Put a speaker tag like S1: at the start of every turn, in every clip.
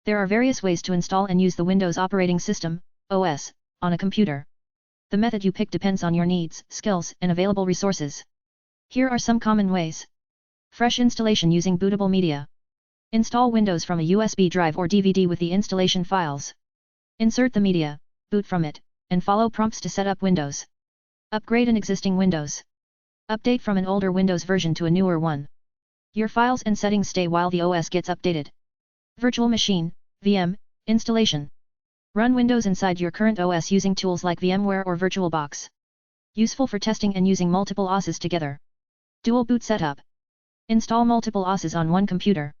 S1: There are various ways to install and use the Windows operating system, OS, on a computer. The method you pick depends on your needs, skills, and available resources. Here are some common ways. Fresh installation using bootable media. Install Windows from a USB drive or DVD with the installation files. Insert the media, boot from it, and follow prompts to set up Windows. Upgrade an existing Windows. Update from an older Windows version to a newer one. Your files and settings stay while the OS gets updated. Virtual Machine, VM, installation. Run Windows inside your current OS using tools like VMware or VirtualBox. Useful for testing and using multiple OSes together. Dual boot setup. Install multiple OSes on one computer.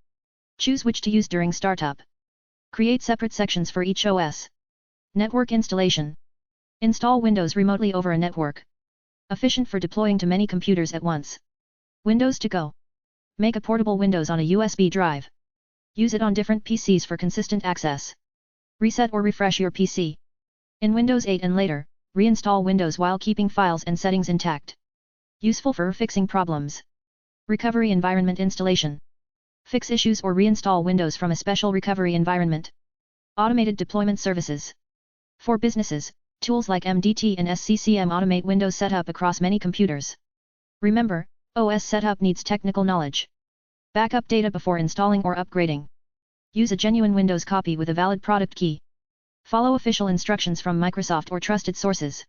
S1: Choose which to use during startup. Create separate sections for each OS. Network installation. Install Windows remotely over a network. Efficient for deploying to many computers at once. Windows to go. Make a portable Windows on a USB drive. Use it on different PCs for consistent access. Reset or refresh your PC. In Windows 8 and later, reinstall Windows while keeping files and settings intact. Useful for fixing problems. Recovery environment installation. Fix issues or reinstall Windows from a special recovery environment. Automated deployment services. For businesses, tools like MDT and SCCM automate Windows setup across many computers. Remember, OS setup needs technical knowledge. Backup data before installing or upgrading. Use a genuine Windows copy with a valid product key. Follow official instructions from Microsoft or trusted sources.